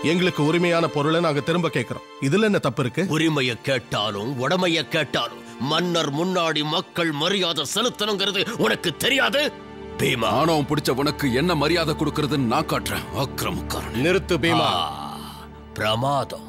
எங்களுக்கு உரிமையான பொருளை நாங்க திரும்ப கேட்கிறோம். இதுல என்ன தப்பு இருக்கு? உரிமையை கேட்டாலும் உடமைய கேட்டாலும் மன்னர் முன்னாடி மக்கள் மரியாதை செலுத்தணுங்கிறது உனக்கு தெரியாது? பீமா, ஆணவம் பிடிச்ச உனக்கு என்ன மரியாதை கொடுக்கறதுன்னு நான் காட்டுறேன். அக்கிரமக்காரன். நிறுத்து பீமா. பிரமாதம்.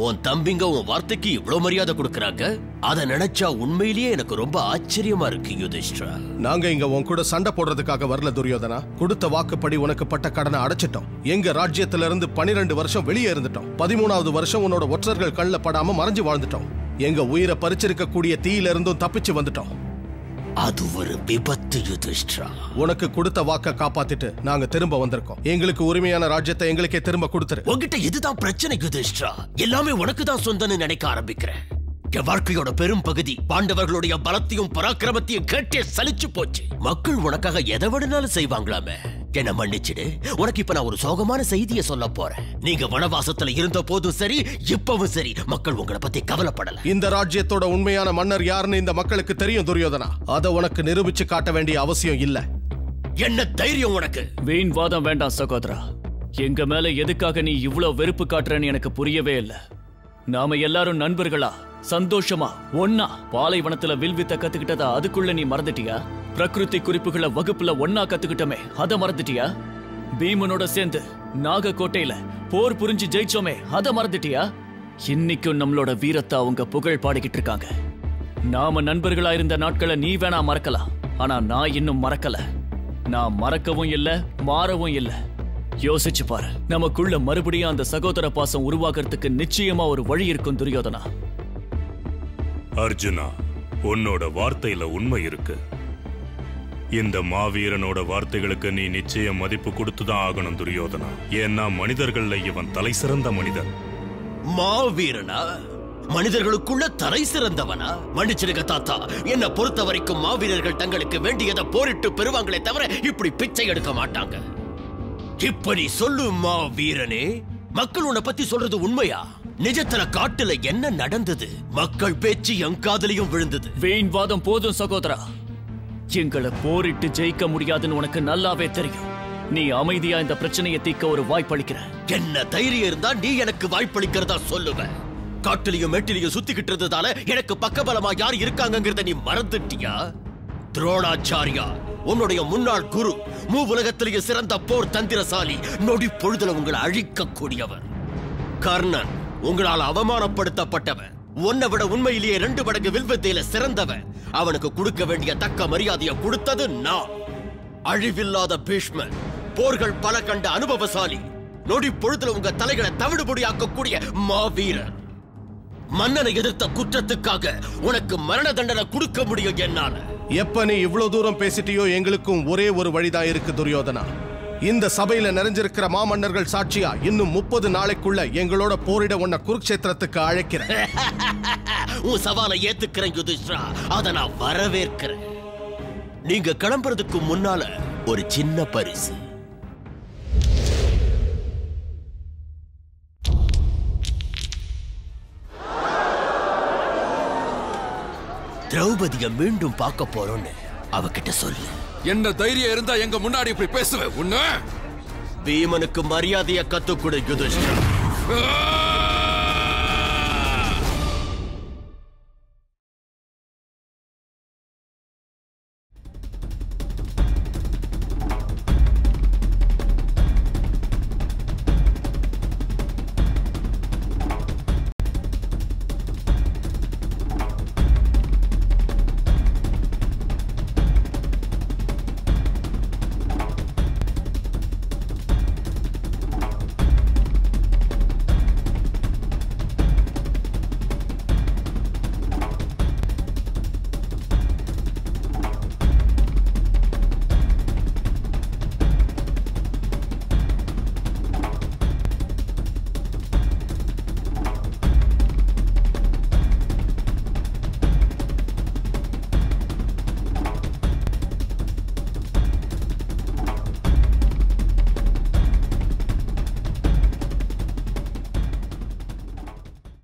உன் தம்பிங்க உன் வார்த்தைக்கு இவ்வளவு மரியாதை கொடுக்கறாங்க. அத நினைச்சா உண்மையிலேயே எனக்கு ரொம்ப ஆச்சரியமா இருக்கு யுதிஷ்டிரா. நாங்க இங்க உன் கூட சண்டை போடுறதுக்காக வரல துரியோதனா. கொடுத்த வாக்குப்படி உனக்கு பட்ட கடனை அடைச்சிட்டோம். எங்க ராஜ்யத்துல இருந்து 12 வருஷம் வெளியே இருந்துட்டோம். 13வது வருஷம் உன்னோட ஒற்றர்கள் கண்ணில் படாம மறைஞ்சு வாழ்ந்துட்டோம். எங்க உயிரை பறிச்சிருக்க கூடிய தீயில இருந்தும் தப்பிச்சு வந்துட்டோம். அது ஒரு விபத்து யுதிஷ்டிரா. உனக்கு கொடுத்த வாக்க காப்பாத்திட்டு நாங்க திரும்ப வந்திருக்கோம். எங்களுக்கு உரிமையான ராஜ்யத்தை எங்களுக்கே திரும்ப கொடுத்துரு. உங்ககிட்ட இதுதான் பிரச்சனை யுதிஷ்டிரா. எல்லாமே உனக்கு தான் சொந்தம்னு நினைக்க ஆரம்பிக்கிறேன். என் வாழ்க்கையோட பெரும் பகுதி பாண்டவர்களுடைய பலத்தையும் பராக்கிரமத்தையும் கேட்டே சலிச்சு போச்சு. மக்கள் உனக்காக எதை வேணும்னாலும் செய்வாங்களாமே. என்ன மன்னிச்சிடு. உனக்கு இப்ப நான் ஒரு சோகமான செய்தியை சொல்ல போறேன். நீங்க வனவாசத்துல இருந்த போதும் சரி, இப்பவும் சரி, மக்கள் உங்களை பத்தி கவலைப்படல. இந்த ராஜ்யத்தோட உண்மையான மன்னர் யாருன்னு இந்த மக்களுக்கு தெரியும் துரியோதனா. அதை உனக்கு நிரூபிச்சு காட்ட வேண்டிய அவசியம் இல்ல. என்ன தைரியம் உனக்கு? வீண் வாதம் வேண்டாம் சகோதரா. எங்க மேல எதுக்காக நீ இவ்வளவு வெறுப்பு காட்டுறன்னு எனக்கு புரியவே இல்ல. நாம எல்லாரும் நண்பர்களா, சந்தோஷமா, ஒன்னா பாலைவனத்துல வில்வித்த கத்துக்கிட்டதா அதுக்குள்ள நீ மறந்துட்டியா? பிரகிருதி குறிப்புகளை வகுப்புல ஒன்னா கத்துக்கிட்டோமே, அத மறந்துட்டியா? பீமனோட சேர்ந்து நாகக்கோட்டையில போர் புரிஞ்சு ஜெயிச்சோமே, அத மறந்துட்டியா? இன்னைக்கும் நம்மளோட வீரத்தை அவங்க புகழ் பாடிக்கிட்டு இருக்காங்க. நாம நண்பர்களா இருந்த நாட்களை நீ வேணா மறக்கலாம், ஆனா நான் இன்னும் மறக்கல. நான் மறக்கவும் இல்ல, மாறவும் இல்ல. யோசிச்சு பாரு, நமக்குள்ள மறுபடியும் அந்த சகோதர பாசம் உருவாக்குறதுக்கு நிச்சயமா ஒரு வழி இருக்கும் துரியோதனா. அர்ஜுனா, உன்னோட வார்த்தையில உண்மை இருக்கு. இந்த மாவீரனோட வார்த்தைகளுக்கு நீ நிச்சயம் மதிப்பு கொடுத்துதான் ஆகணும் துரியோதனா. ஏன்னா மனிதர்கள்ல இவன் தலை சிறந்த மனிதன். மாவீரனா? மனிதர்களுக்குள்ள தலை சிறந்தவனா? மன்னிச்சிருக்க தாத்தா, என்ன பொறுத்த வரைக்கும் மாவீரர்கள் தங்களுக்கு வேண்டியதை போரிட்டு பெறுவாங்களே தவிர இப்படி பிச்சை எடுக்க மாட்டாங்க. இப்ப நீ சொல்லு மாவீரனே, மக்கள் உன்னை பத்தி சொல்றது உண்மையா? நிஜத்துல காட்டுல என்ன நடந்தது? மக்கள் பேச்சு என் காதலையும் விழுந்தது. வீண் வாதம் போதும் சகோதரா. எங்களை போரிட்டு ஜெயிக்க முடியாதுன்னு உனக்கு நல்லாவே தெரியும். நீ அமைதியா இந்த பிரச்சனையை தீர்க்க ஒரு வாய்ப்பளிக்கிற. என்ன தைரியம் இருந்தா நீ எனக்கு வாய்ப்பளிக்கிறதா சொல்லுவ? காட்டிலையும் மேட்டிலையும் சுத்திக்கிட்டு இருந்ததால எனக்கு பக்கபலமா யார் இருக்காங்கிறத நீ மறந்துட்டியா? துரோணாச்சாரியா, உன்னுடைய முன்னாள் குரு, மூவுலகத்திலேயே சிறந்த போர் தந்திரசாலி, நொடி பொழுதுல உங்களை அழிக்க கூடியவர். கர்ணன், உங்களால் அவமானப்படுத்தப்பட்டவன். உன்னை விட உண்மையிலேயே 2 மடங்கு வில்வித்தையில சிறந்தவன். அவனுக்கு கொடுக்க வேண்டிய தக்க மரியாதையை கொடுத்தது நான். அழிவில்லாத பீஷ்மன், போர்கள் பல கண்ட அனுபவசாலி, நொடி பொழுதுல உங்க தலைகளை தவிடுபொடியாக்கக்கூடிய மாவீரர். மன்னனை எதிர்த்த குற்றத்துக்காக உனக்கு மரண தண்டனை கொடுக்க முடியும் என்னால. எப்ப நீ இவ்வளவு தூரம் பேசிட்டியோ எங்களுக்கும் ஒரே ஒரு வழிதான் இருக்கு துரியோதனா. இந்த சபையில நிறைஞ்சிருக்கிற மாமன்னர்கள் சாட்சியா இன்னும் 30 நாளைக்குள்ள எங்களோட போரிட உன்னை குருக்ஷேத்திரத்துக்கு அழைக்கிறேன். உன் சவாலை ஏத்துக்கிறேன் யுதிஷ்டிரா, அத நான் வரவேற்கிறேன். நீங்க கிளம்புறதுக்கு முன்னால ஒரு சின்ன பரிசு. திரௌபதியை மீண்டும் பார்க்க போறோன்னு அவகிட்ட சொல்லு. என்ன தைரியம் இருந்தா எங்க முன்னாடி இப்படி பேசுவேன்? உன்ன பீமனுக்கு மரியாதையை கத்துக்கொடு யுதிஷ்டிரா.